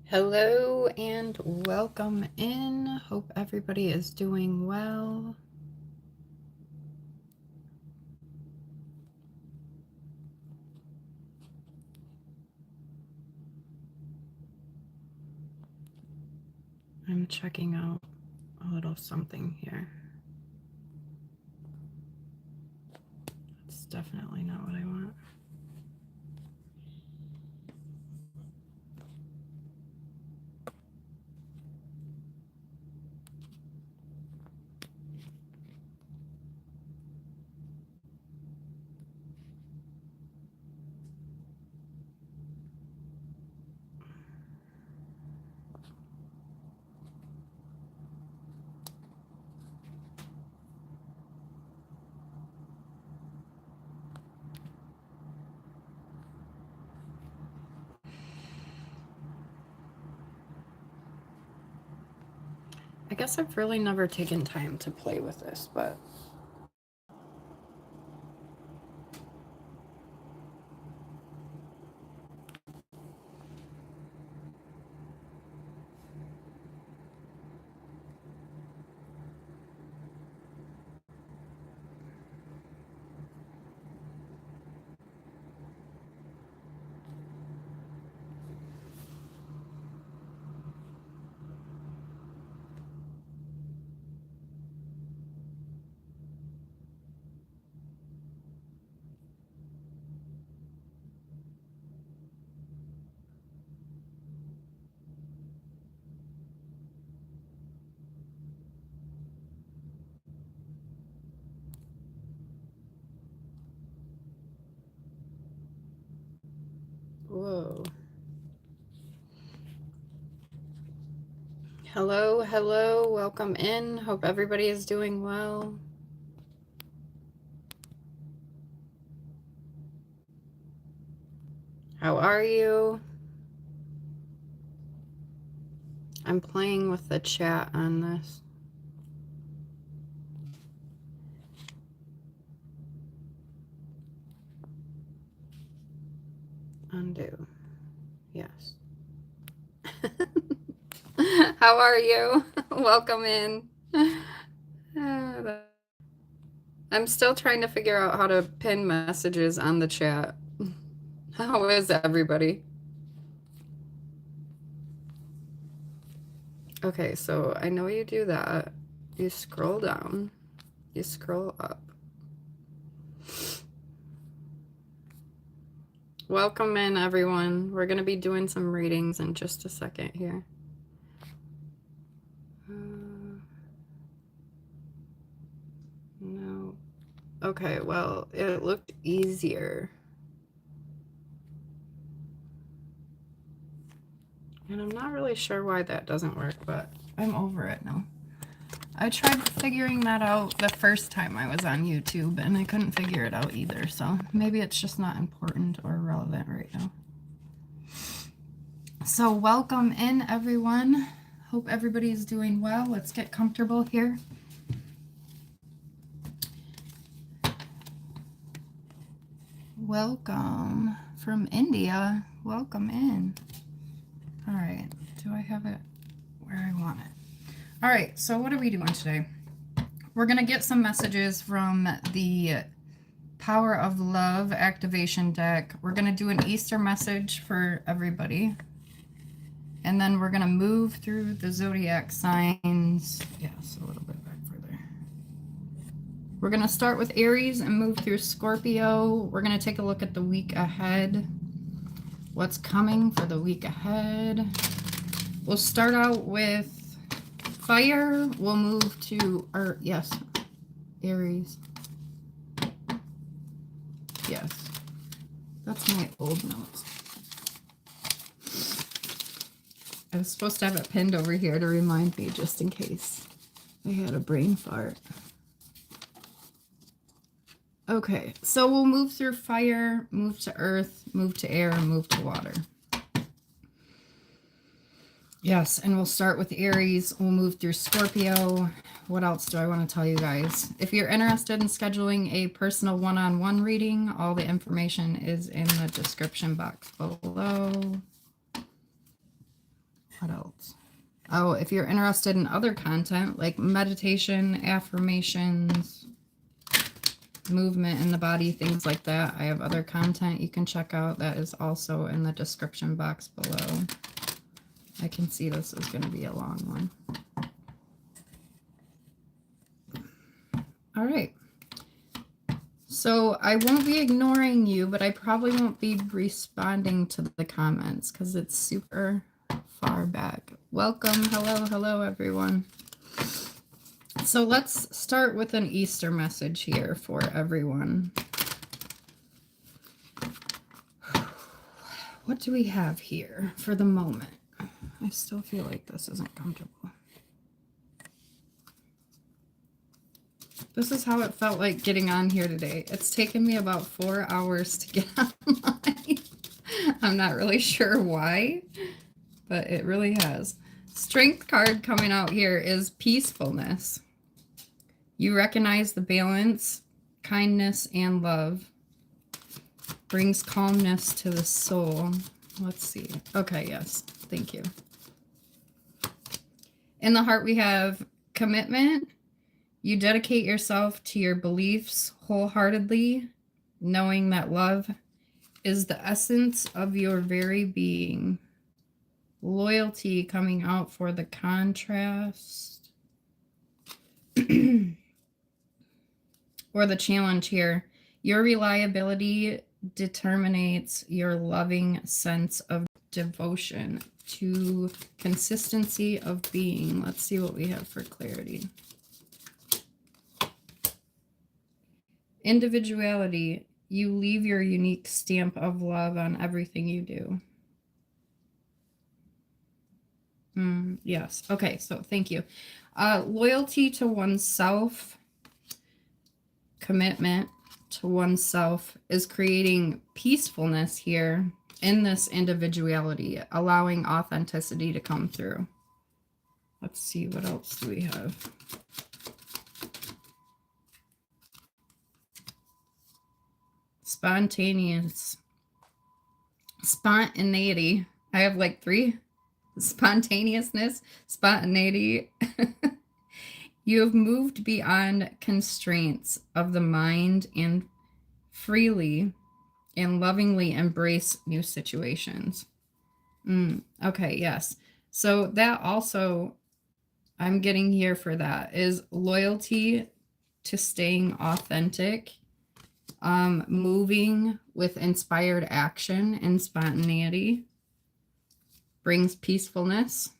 Hello and welcome in. Hope everybody is doing well. I'm checking out a little something here. It's definitely not what I want. I guess I've really never taken time to play with this, but whoa. Hello, welcome in. Hope everybody is doing well. How are you? I'm playing with the chat on this. Undo. Yes. How are you? Welcome in. I'm still trying to figure out how to pin messages on the chat. How is everybody? Okay, so I know you do that. You scroll down. You scroll up. Welcome in, everyone. We're going to be doing some readings in just a second here. No. Okay, well, it looked easier. And I'm not really sure why that doesn't work, but I'm over it now. I tried figuring that out the first time I was on YouTube, and I couldn't figure it out either, so maybe it's just not important or relevant right now. So welcome in, everyone. Hope everybody's doing well. Let's get comfortable here. Welcome from India. Welcome in. All right, do I have it where I want it? All right, so what are we doing today? We're going to get some messages from the Power of Love activation deck. We're going to do an Easter message for everybody. And then we're going to move through the zodiac signs. Yes, a little bit back further. We're going to start with Aries and move through Scorpio. We're going to take a look at the week ahead. What's coming for the week ahead. We'll start out with Fire. We'll move to, Aries. Yes. That's my old notes. I was supposed to have it pinned over here to remind me just in case I had a brain fart. Okay, so we'll move through fire, move to earth, move to air, and move to water. Yes, and we'll start with Aries. We'll move through Scorpio. What else do I want to tell you guys? If you're interested in scheduling a personal one-on-one reading, all the information is in the description box below. What else? Oh, if you're interested in other content like meditation, affirmations, movement in the body, things like that, I have other content you can check out. That is also in the description box below. I can see this is going to be a long one. All right. So I won't be ignoring you, but I probably won't be responding to the comments because it's super far back. Welcome. Hello. Hello, everyone. So let's start with an Easter message here for everyone. What do we have here for the moment? I still feel like this isn't comfortable. This is how it felt like getting on here today. It's taken me about 4 hours to get online. I'm not really sure why, but it really has. Strength card coming out here is peacefulness. You recognize the balance, kindness, and love. Brings calmness to the soul. Let's see. Okay, yes. Thank you. In the heart, we have commitment. You dedicate yourself to your beliefs wholeheartedly, knowing that love is the essence of your very being. Loyalty coming out for the contrast. Or the challenge here. Your reliability determines your loving sense of devotion to consistency of being. Let's see what we have for clarity. Individuality. You leave your unique stamp of love on everything you do. Yes. Okay, so thank you. Loyalty to oneself, commitment to oneself is creating peacefulness here in this individuality, allowing authenticity to come through. Let's see, what else do we have? Spontaneity. I have like 3. Spontaneousness, spontaneity. You have moved beyond constraints of the mind and freely and lovingly embrace new situations. Okay, yes. So that also, I'm getting here for that, is loyalty to staying authentic, moving with inspired action and spontaneity, brings peacefulness.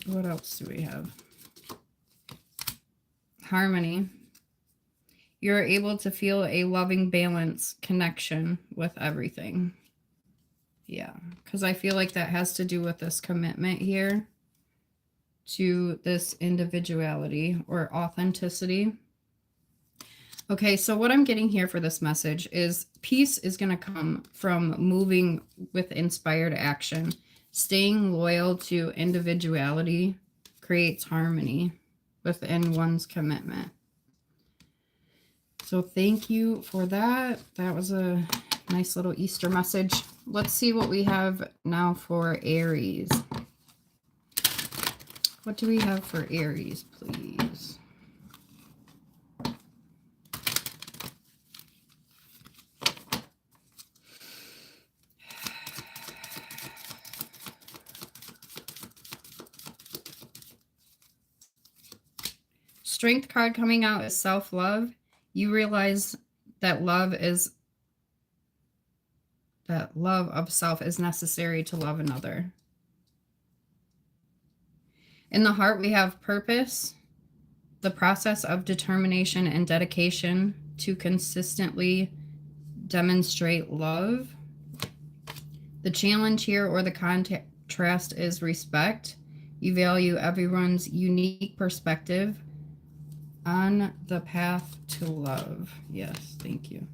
What else do we have? Harmony. You're able to feel a loving balance connection with everything. Yeah, because I feel like that has to do with this commitment here to this individuality or authenticity. Okay, so what I'm getting here for this message is peace is going to come from moving with inspired action. Staying loyal to individuality creates harmony within one's commitment. So thank you for that. That was a nice little Easter message. Let's see what we have now for Aries. What do we have for Aries, please? Strength card coming out is self-love. You realize that love of self is necessary to love another. In the heart, we have purpose, the process of determination and dedication to consistently demonstrate love. The challenge here or the contrast is respect. You value everyone's unique perspective on the path to love. Yes, thank you.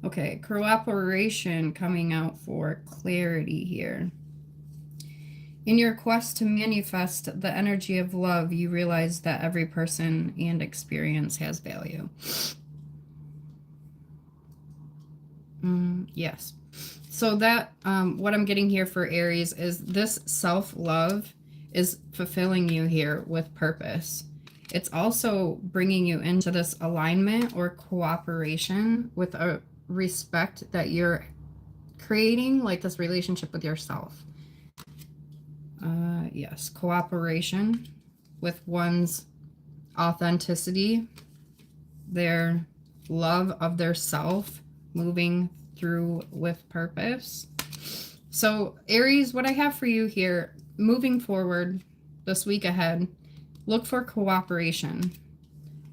Okay, cooperation coming out for clarity here. In your quest to manifest the energy of love, you realize that every person and experience has value. Yes. So that, what I'm getting here for Aries is this self-love is fulfilling you here with purpose. It's also bringing you into this alignment or cooperation with a respect that you're creating, like this relationship with yourself. Yes, cooperation with one's authenticity, their love of their self, moving through with purpose. So Aries, what I have for you here, moving forward this week ahead, look for cooperation,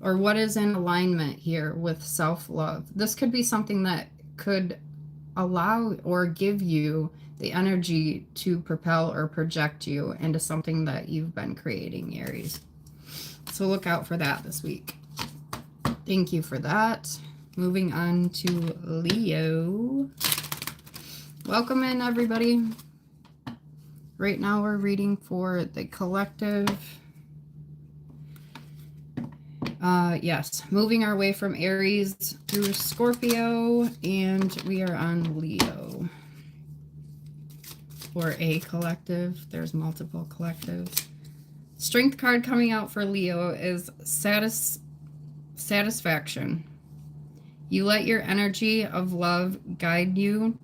or what is in alignment here with self-love. This could be something that could allow or give you the energy to propel or project you into something that you've been creating, Aries. So look out for that this week. Thank you for that. Moving on to Leo. Welcome in, everybody. Right now we're reading for the collective. Yes, moving our way from Aries through Scorpio, and we are on Leo. For a collective, there's multiple collectives. Strength card coming out for Leo is satisfaction. You let your energy of love guide you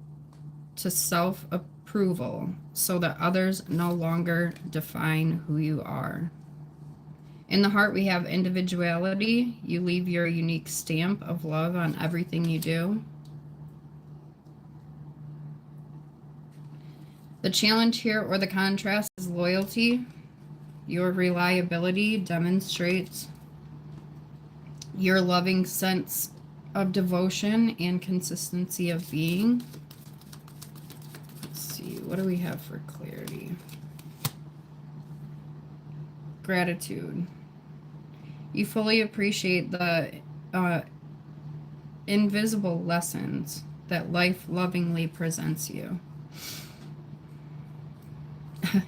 to self-approval so that others no longer define who you are. In the heart, we have individuality. You leave your unique stamp of love on everything you do. The challenge here, or the contrast, is loyalty. Your reliability demonstrates your loving sense of devotion and consistency of being. Let's see, what do we have for clarity? Gratitude. You fully appreciate the invisible lessons that life lovingly presents you.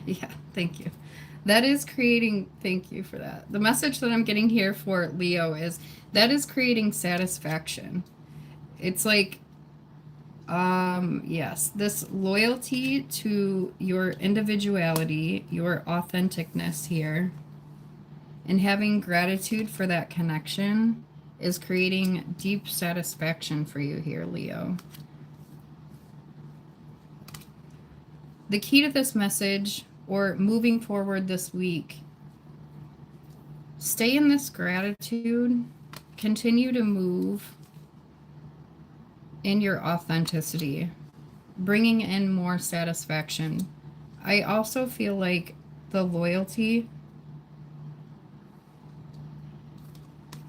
Yeah, thank you. That is creating, thank you for that. The message that I'm getting here for Leo is that is creating satisfaction. It's like, yes, this loyalty to your individuality, your authenticness here, and having gratitude for that connection is creating deep satisfaction for you here, Leo. The key to this message, or moving forward this week, stay in this gratitude, continue to move in your authenticity, bringing in more satisfaction. I also feel like the loyalty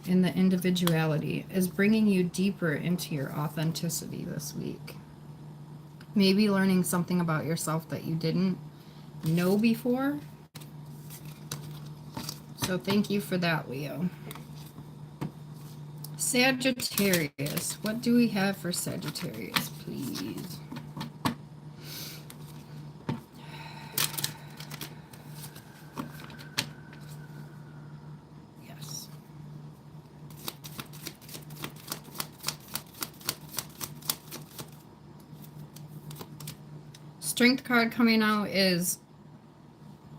and the individuality is bringing you deeper into your authenticity this week. Maybe learning something about yourself that you didn't know before. So thank you for that, Leo. Sagittarius. What do we have for Sagittarius, please? Yes. Strength card coming out is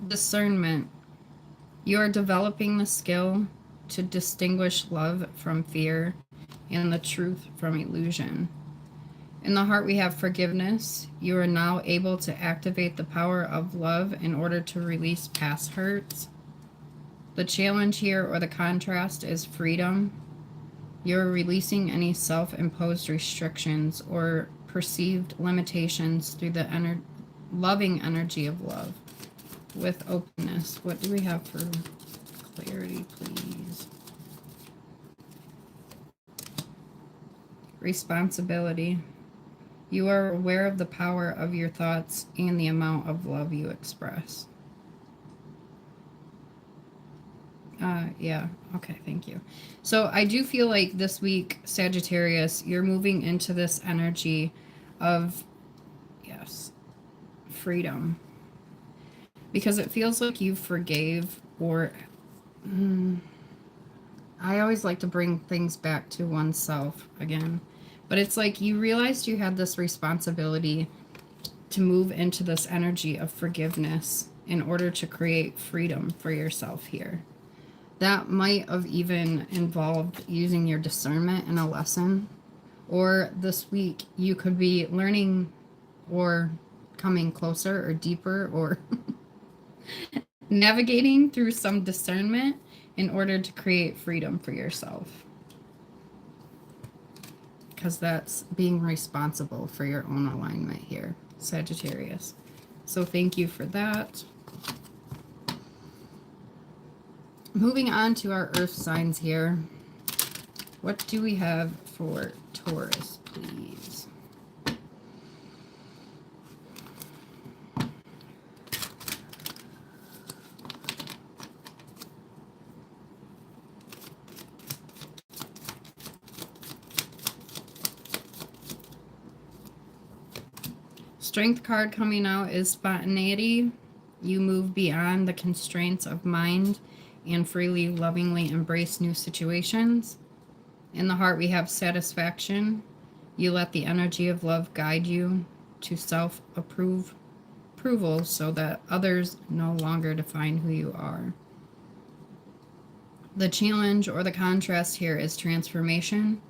discernment. You are developing the skill to distinguish love from fear and the truth from illusion. In the heart, we have forgiveness. You are now able to activate the power of love in order to release past hurts. The challenge here, or the contrast, is freedom. You're releasing any self-imposed restrictions or perceived limitations through the loving energy of love. With openness. What do we have for clarity, please? Responsibility. You are aware of the power of your thoughts and the amount of love you express. Yeah, okay, thank you. So I do feel like this week, Sagittarius, you're moving into this energy of, yes, freedom. Because it feels like you forgave, or I always like to bring things back to oneself again. But it's like you realized you had this responsibility to move into this energy of forgiveness in order to create freedom for yourself here. That might have even involved using your discernment in a lesson. Or this week, you could be learning or coming closer or deeper or navigating through some discernment in order to create freedom for yourself. Because that's being responsible for your own alignment here, Sagittarius. So thank you for that. Moving on to our earth signs here. What do we have for Taurus, please? Strength card coming out is spontaneity. You move beyond the constraints of mind and freely, lovingly embrace new situations. In the heart, we have satisfaction. You let the energy of love guide you to self-approval so that others no longer define who you are. The challenge or the contrast here is transformation.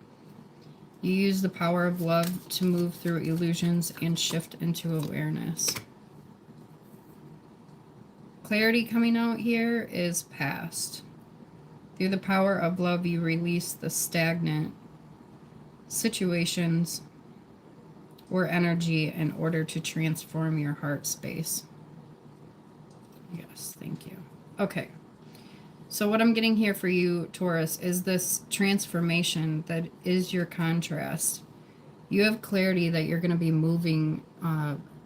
You use the power of love to move through illusions and shift into awareness. Clarity coming out here is past. Through the power of love, you release the stagnant situations or energy in order to transform your heart space. Yes, thank you. Okay. So what I'm getting here for you, Taurus, is this transformation that is your contrast. You have clarity that you're going to be moving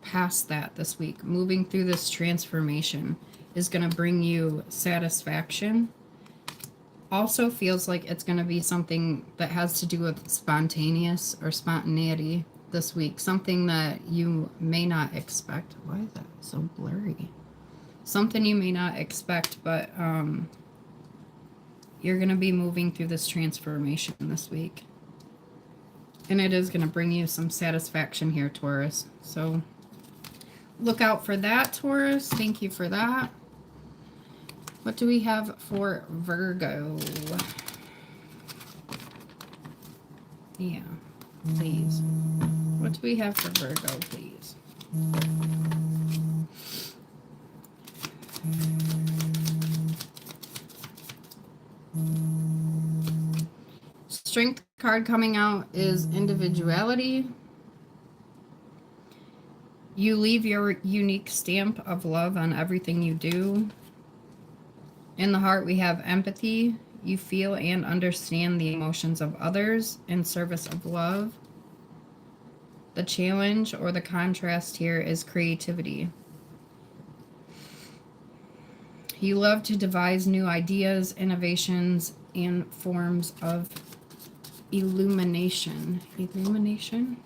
past that this week. Moving through this transformation is going to bring you satisfaction. Also feels like it's going to be something that has to do with spontaneous or spontaneity this week. Something that you may not expect. Why is that so blurry? Something you may not expect, but you're going to be moving through this transformation this week. And it is going to bring you some satisfaction here, Taurus. So look out for that, Taurus. Thank you for that. What do we have for Virgo? Yeah, please. What do we have for Virgo, please? Strength card coming out is individuality. You leave your unique stamp of love on everything you do. In the heart, we have empathy. You feel and understand the emotions of others in service of love. The challenge or the contrast here is creativity. You love to devise new ideas, innovations, and forms of illumination. Illumination?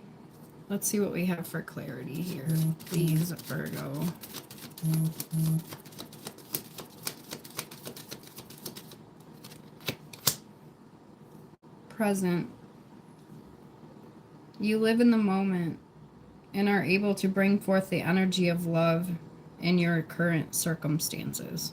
Let's see what we have for clarity here. Please, Virgo. Present. You live in the moment and are able to bring forth the energy of love in your current circumstances.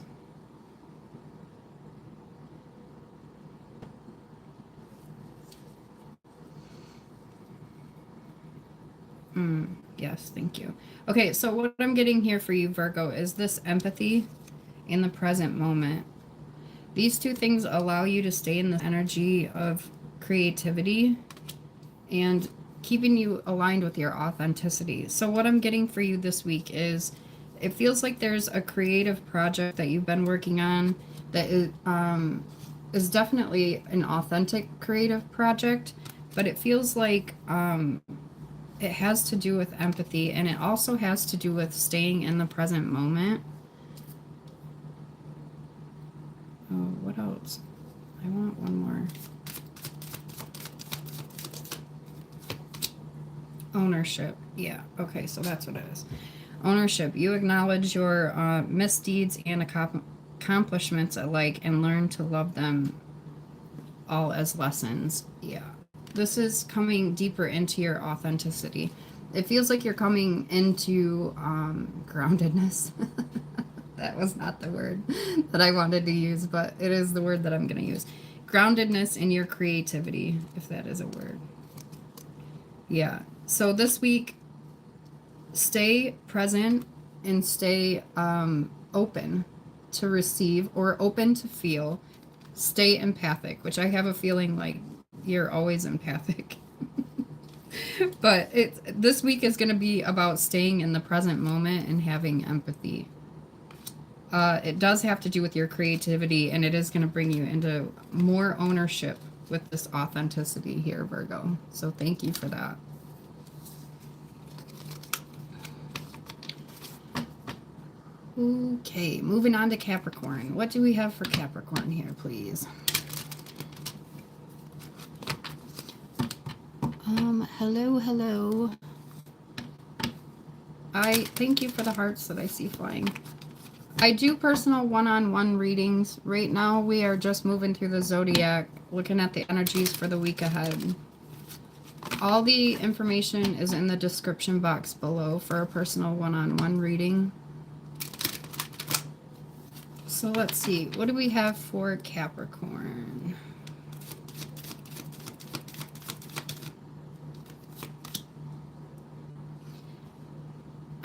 Yes, thank you. Okay, so what I'm getting here for you, Virgo, is this empathy in the present moment. These two things allow you to stay in the energy of creativity and keeping you aligned with your authenticity. So what I'm getting for you this week is it feels like there's a creative project that you've been working on that is definitely an authentic creative project, but it feels like it has to do with empathy, and it also has to do with staying in the present moment. Oh, what else? I want one more. Ownership. Yeah, okay, so that's what it is. Ownership. You acknowledge your misdeeds and accomplishments alike and learn to love them all as lessons. Yeah, This is coming deeper into your authenticity. It feels like you're coming into groundedness. That was not the word that I wanted to use, but it is the word that I'm going to use. Groundedness in your creativity, if that is a word. Yeah. So this week, stay present and stay open to receive or open to feel. Stay empathic, which I have a feeling like you're always empathic. But this week is going to be about staying in the present moment and having empathy. It does have to do with your creativity, and it is going to bring you into more ownership with this authenticity here, Virgo. So thank you for that. Okay, moving on to Capricorn. What do we have for Capricorn here, please? Hello. I thank you for the hearts that I see flying. I do personal one-on-one readings. Right now, we are just moving through the zodiac, looking at the energies for the week ahead. All the information is in the description box below for a personal one-on-one reading. So let's see. What do we have for Capricorn?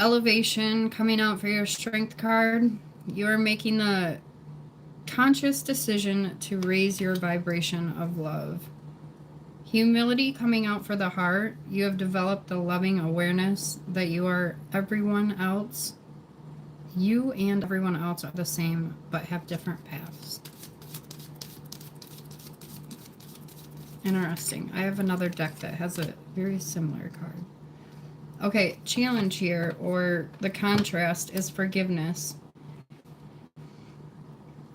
Elevation coming out for your strength card. You're making the conscious decision to raise your vibration of love. Humility coming out for the heart. You have developed the loving awareness that you are everyone else. You and everyone else are the same, but have different paths. Interesting. I have another deck that has a very similar card. Okay, challenge here, or the contrast, is forgiveness.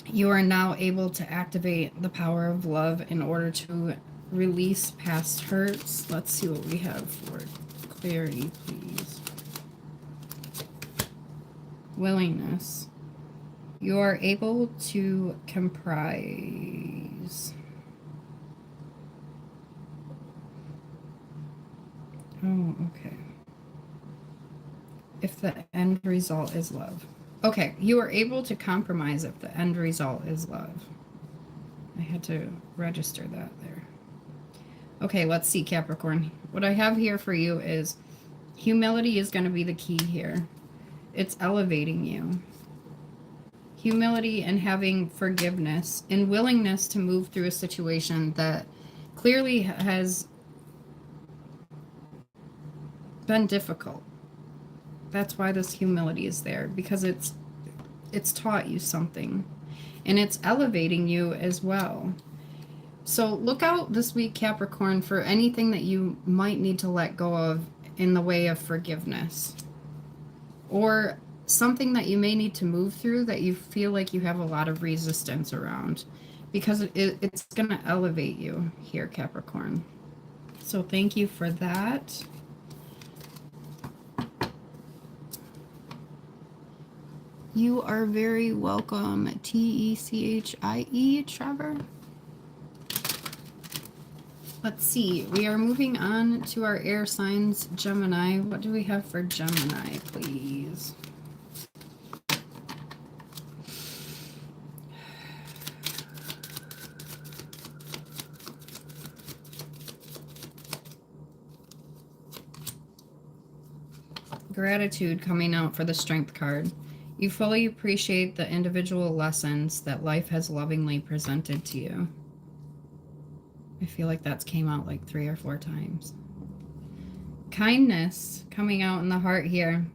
You are now able to activate the power of love in order to release past hurts. Let's see what we have for clarity, please. Willingness. You are able to comprise. Oh, okay. If the end result is love. Okay, you are able to compromise if the end result is love. I had to register that there. Okay, let's see, Capricorn. What I have here for you is humility is going to be the key here. It's elevating you. Humility and having forgiveness and willingness to move through a situation that clearly has been difficult. That's why this humility is there, because it's taught you something, and it's elevating you as well. So look out this week, Capricorn, for anything that you might need to let go of in the way of forgiveness, or something that you may need to move through that you feel like you have a lot of resistance around, because it's going to elevate you here, Capricorn. So thank you for that. You are very welcome, Techie, Trevor. Let's see. We are moving on to our air signs, Gemini. What do we have for Gemini, please? Gratitude coming out for the Strength card. You fully appreciate the individual lessons that life has lovingly presented to you. I feel like that's came out like 3 or 4 times. Kindness coming out in the heart here.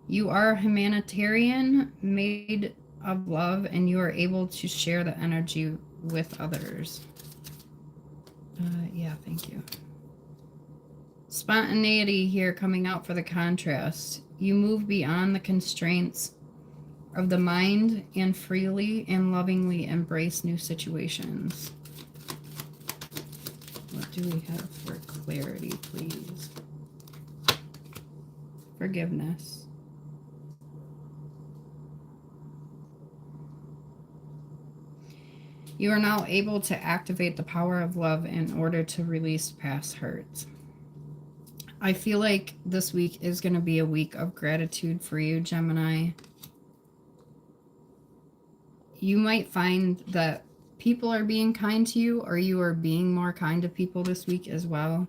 You are a humanitarian made of love, and you are able to share the energy with others. Yeah, thank you. Spontaneity here coming out for the contrast. You move beyond the constraints of the mind and freely and lovingly embrace new situations. What do we have for clarity, please? Forgiveness. You are now able to activate the power of love in order to release past hurts. I feel like this week is going to be a week of gratitude for you, Gemini. You might find that people are being kind to you, or you are being more kind to people this week as well.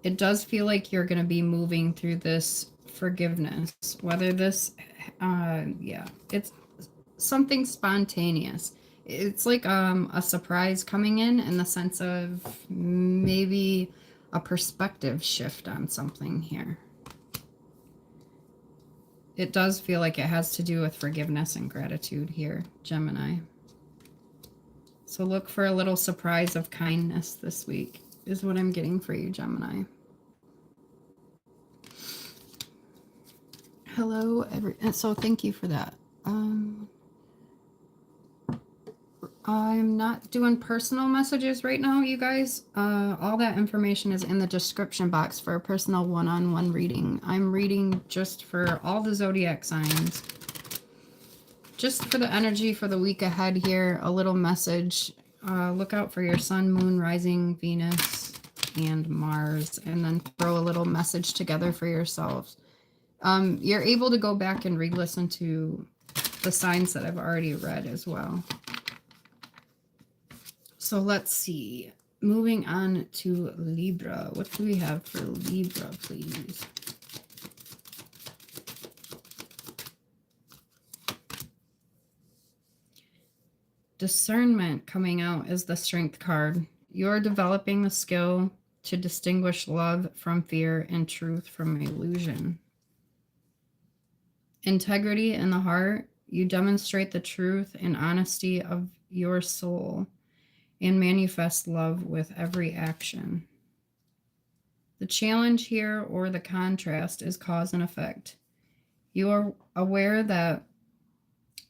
It does feel like you're going to be moving through this forgiveness, whether this, it's something spontaneous. It's like a surprise coming in the sense of maybe a perspective shift on something here. It does feel like it has to do with forgiveness and gratitude here, Gemini. So look for a little surprise of kindness this week, is what I'm getting for you, Gemini. Hello, so thank you for that. I'm not doing personal messages right now, you guys. All that information is in the description box for a personal one-on-one reading. I'm reading just for all the zodiac signs. Just for the energy for the week ahead here, a little message. Look out for your sun, moon, rising, Venus, and Mars, and then throw a little message together for yourselves. You're able to go back and re-listen to the signs that I've already read as well. So let's see. Moving on to Libra. What do we have for Libra, please? Discernment coming out is the Strength card. You're developing the skill to distinguish love from fear and truth from illusion. Integrity in the heart. You demonstrate the truth and honesty of your soul and manifest love with every action. The challenge here, or the contrast, is cause and effect. You are aware that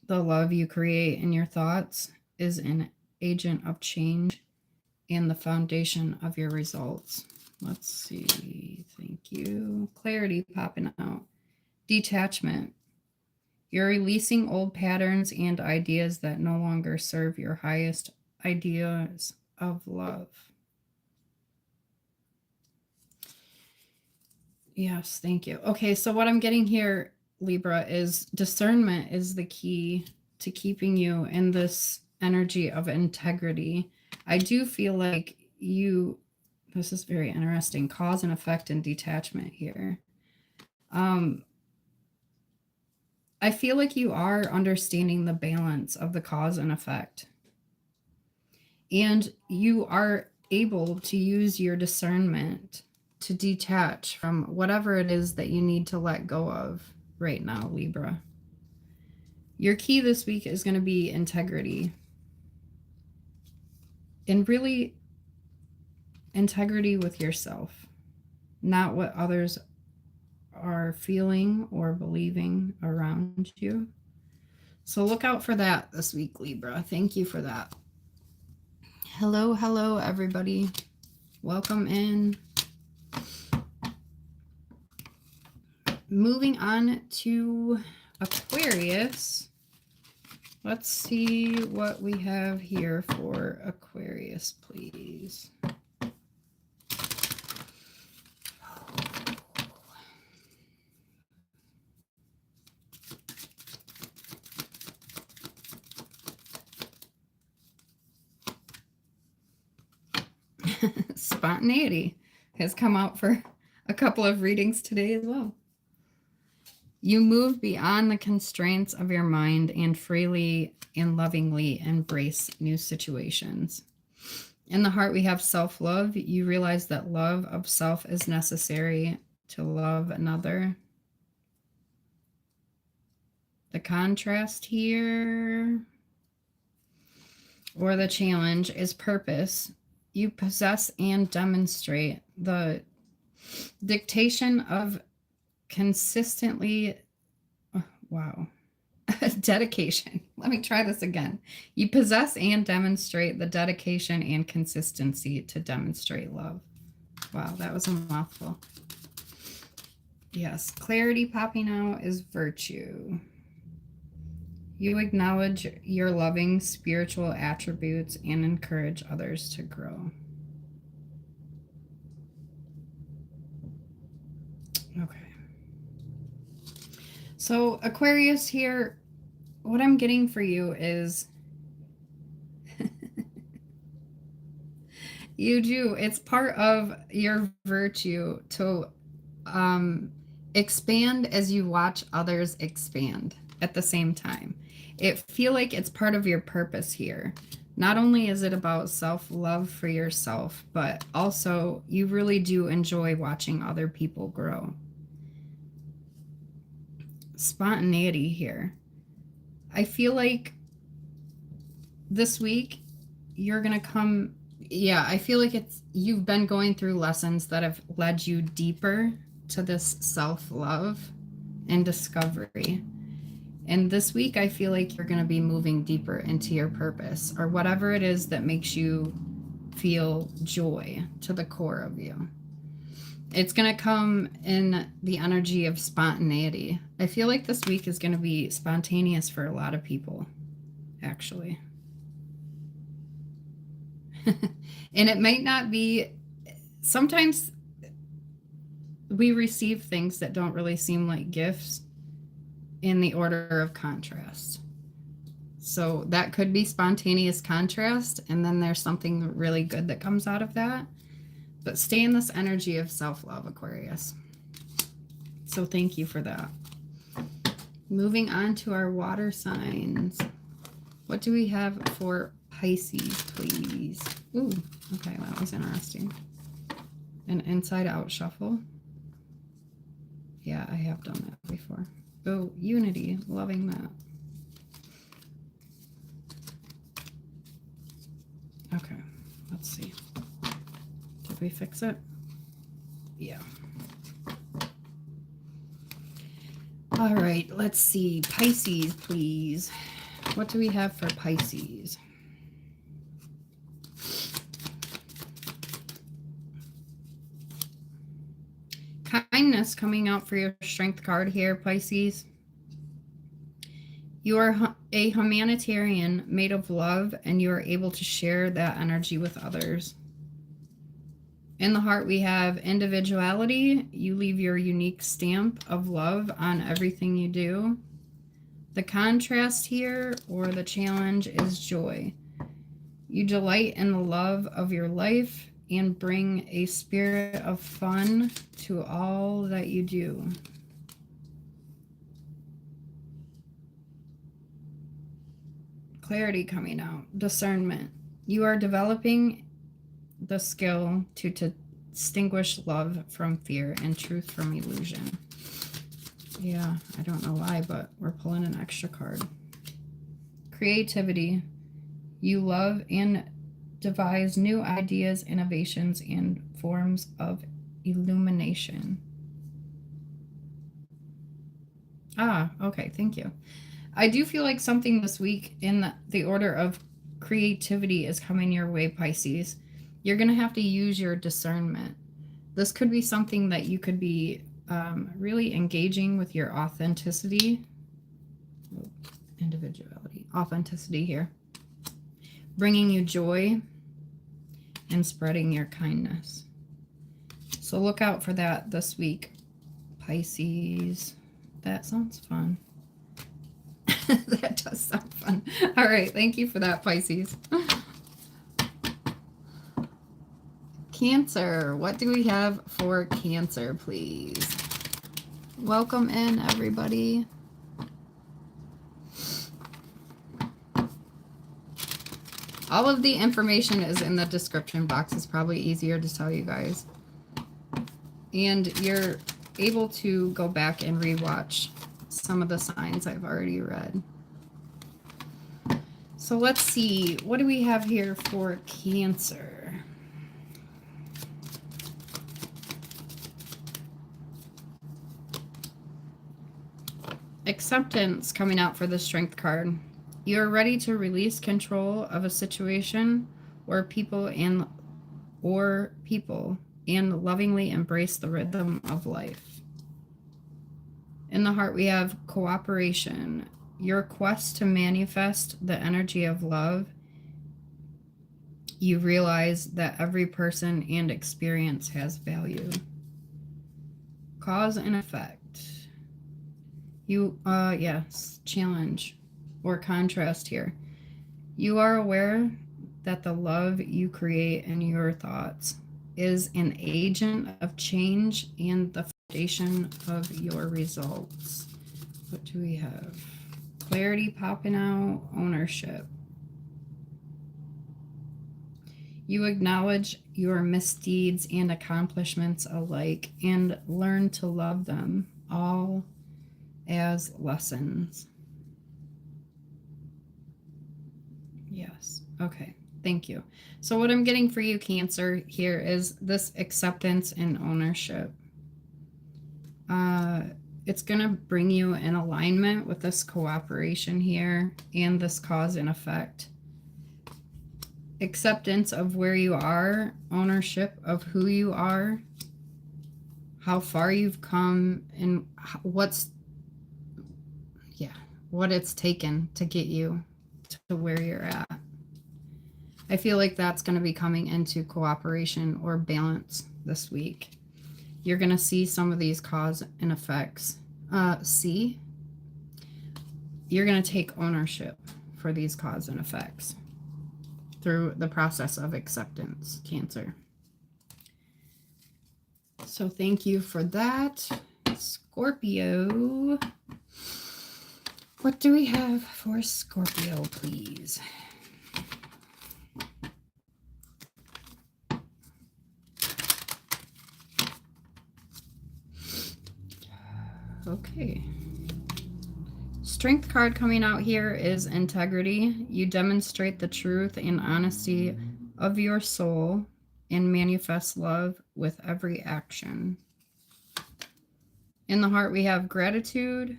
the love you create in your thoughts is an agent of change and the foundation of your results. Let's see. Thank you. Clarity popping out. Detachment. You're releasing old patterns and ideas that no longer serve your highest ideas of love. Yes, thank you. Okay, so what I'm getting here, Libra, is discernment is the key to keeping you in this energy of integrity. I do feel like this is very interesting, cause and effect and detachment here. I feel like you are understanding the balance of the cause and effect. And you are able to use your discernment to detach from whatever it is that you need to let go of right now, Libra. Your key this week is going to be integrity. And really, integrity with yourself, not what others are feeling or believing around you. So look out for that this week, Libra. Thank you for that. Hello, everybody. Welcome in. Moving on to Aquarius. Let's see what we have here for Aquarius, please. Spontaneity has come out for a couple of readings today as well. You move beyond the constraints of your mind and freely and lovingly embrace new situations. In the heart, we have self-love. You realize that love of self is necessary to love another. The contrast here, or the challenge, is purpose. You possess and demonstrate the dictation of consistently, dedication. Let me try this again. You possess and demonstrate the dedication and consistency to demonstrate love. Wow, that was a mouthful. Yes, clarity popping out is virtue. You acknowledge your loving spiritual attributes and encourage others to grow. Okay. So Aquarius here, what I'm getting for you is you do. It's part of your virtue to expand as you watch others expand at the same time. It feel like it's part of your purpose here. Not only is it about self-love for yourself, but also you really do enjoy watching other people grow. Spontaneity here. I feel like this week you're going to come, I feel like you've been going through lessons that have led you deeper to this self-love and discovery. And this week, I feel like you're going to be moving deeper into your purpose or whatever it is that makes you feel joy to the core of you. It's going to come in the energy of spontaneity. I feel like this week is going to be spontaneous for a lot of people, actually. And it might not be, sometimes we receive things that don't really seem like gifts in the order of contrast. So that could be spontaneous contrast, and then there's something really good that comes out of that. But stay in this energy of self-love, Aquarius. So thank you for that. Moving on to our water signs. What do we have for Pisces, please? Ooh, okay, that was interesting. An inside-out shuffle. Yeah, I have done that before. Oh, unity. Loving that. Okay, let's see. Did we fix it? Yeah. All right, let's see. Pisces, please. What do we have for Pisces? Kindness coming out for your strength card here, Pisces. You are a humanitarian made of love, and you are able to share that energy with others. In the heart, we have individuality. You leave your unique stamp of love on everything you do. The contrast here, or the challenge, is joy. You delight in the love of your life and bring a spirit of fun to all that you do. Clarity coming out. Discernment. You are developing the skill to distinguish love from fear and truth from illusion. Yeah, I don't know why, but we're pulling an extra card. Creativity. You love and devise new ideas, innovations, and forms of illumination. Ah, okay, thank you. I do feel like something this week in the order of creativity is coming your way, Pisces. You're going to have to use your discernment. This could be something that you could be really engaging with your authenticity. Individuality. Authenticity here. Bringing you joy and spreading your kindness. So look out for that this week, Pisces. That sounds fun. That does sound fun. All right, thank you for that, Pisces. Cancer. What do we have for Cancer, please? Welcome in, everybody. All of the information is in the description box. It's probably easier to tell you guys. And you're able to go back and rewatch some of the signs I've already read. So let's see. What do we have here for Cancer? Acceptance coming out for the Strength card. You are ready to release control of a situation or people and lovingly embrace the rhythm of life. In the heart, we have cooperation. your quest to manifest the energy of love, you realize that every person and experience has value. Cause and effect. Yes, challenge or contrast here. You are aware that the love you create in your thoughts is an agent of change and the foundation of your results. What do we have? Clarity popping out, ownership. You acknowledge your misdeeds and accomplishments alike and learn to love them all as lessons. Yes. Okay. Thank you. So what I'm getting for you, Cancer, here is this acceptance and ownership. It's going to bring you in alignment with this cooperation here and this cause and effect. Acceptance of where you are, ownership of who you are, how far you've come, and what it's taken to get you to where you're at. I feel like that's going to be coming into cooperation or balance this week. You're going to see some of these cause and effects. You're going to take ownership for these cause and effects through the process of acceptance, Cancer. So thank you for that, Scorpio. What do we have for Scorpio, please? Okay. Strength card coming out here is integrity. You demonstrate the truth and honesty of your soul and manifest love with every action. In the heart, we have gratitude.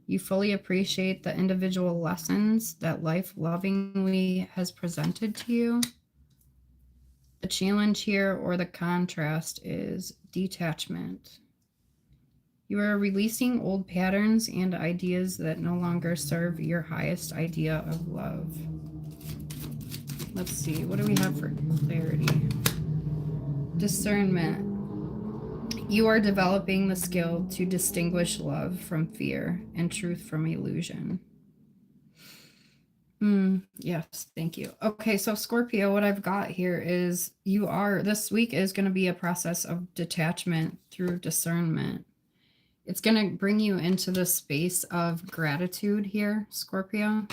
You fully appreciate the individual lessons that life lovingly has presented to you. The challenge here or the contrast is detachment. You are releasing old patterns and ideas that no longer serve your highest idea of love. Let's see, what do we have for clarity? Discernment. You are developing the skill to distinguish love from fear and truth from illusion. Yes, thank you. Okay, so Scorpio, what I've got here is this week is going to be a process of detachment through discernment. It's going to bring you into the space of gratitude here, Scorpio,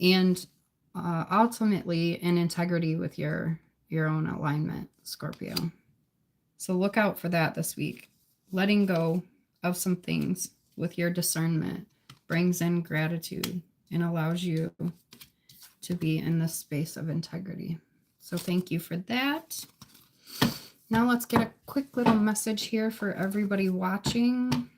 and ultimately in integrity with your own alignment, Scorpio. So look out for that this week. Letting go of some things with your discernment brings in gratitude and allows you to be in this space of integrity. So thank you for that. Now let's get a quick little message here for everybody watching.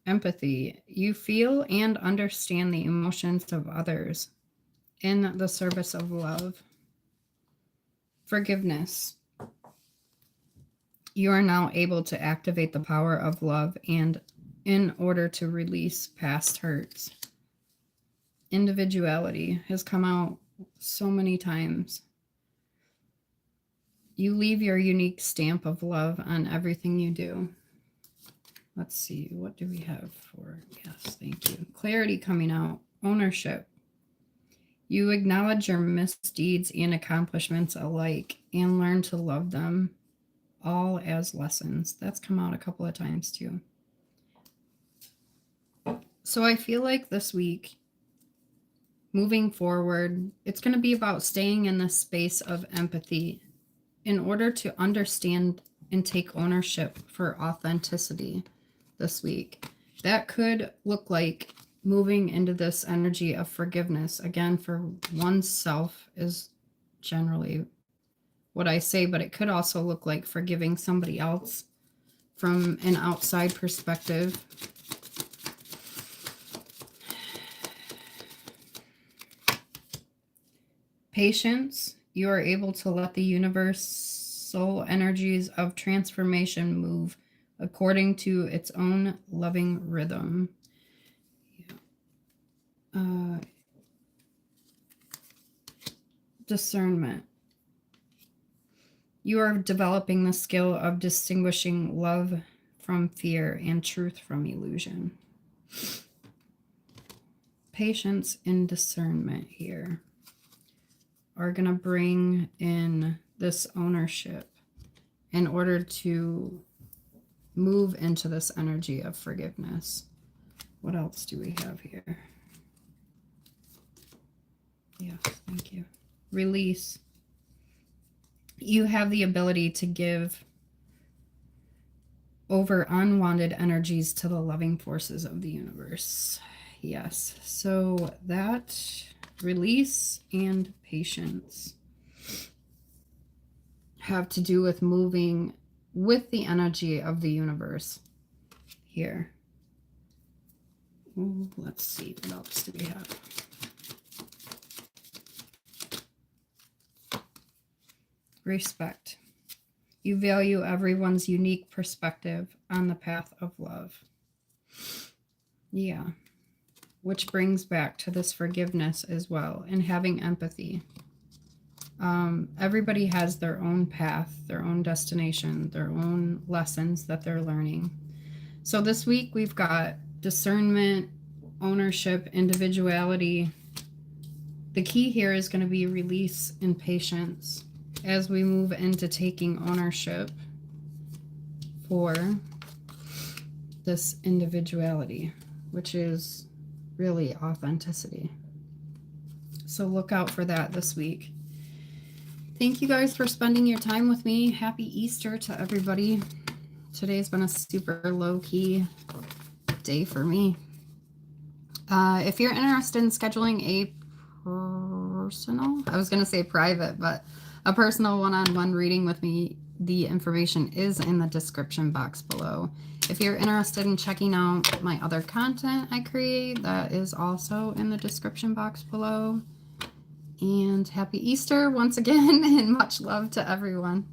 Empathy. You feel and understand the emotions of others in the service of love. Forgiveness. You are now able to activate the power of love and in order to release past hurts. Individuality has come out so many times. You leave your unique stamp of love on everything you do. Let's see, what do we have for? Yes, thank you. Clarity coming out. Ownership. You acknowledge your misdeeds and accomplishments alike and learn to love them all as lessons. That's come out a couple of times too. So I feel like this week, moving forward, it's going to be about staying in this space of empathy in order to understand and take ownership for authenticity this week. That could look like moving into this energy of forgiveness. Again, for oneself is generally what I say, but it could also look like forgiving somebody else from an outside perspective. Patience. You are able to let the universal energies of transformation move according to its own loving rhythm. Discernment. You are developing the skill of distinguishing love from fear and truth from illusion. Patience and discernment here are going to bring in this ownership in order to move into this energy of forgiveness. What else do we have here? Yes, thank you. Release. You have the ability to give over unwanted energies to the loving forces of the universe. Yes, so that release and patience have to do with moving with the energy of the universe here. Ooh, let's see, what else do we have? Respect. You value everyone's unique perspective on the path of love. Yeah. Which brings back to this forgiveness as well, and having empathy. Everybody has their own path, their own destination, their own lessons that they're learning. So this week we've got discernment, ownership, individuality. The key here is going to be release and patience as we move into taking ownership for this individuality, which is really authenticity. So look out for that this week. Thank you guys for spending your time with me. Happy Easter to everybody. Today's been a super low-key day for me. If you're interested in scheduling a personal, I was going to say private, but a personal one-on-one reading with me, the information is in the description box below. If you're interested in checking out my other content I create, that is also in the description box below. And happy Easter once again, and much love to everyone.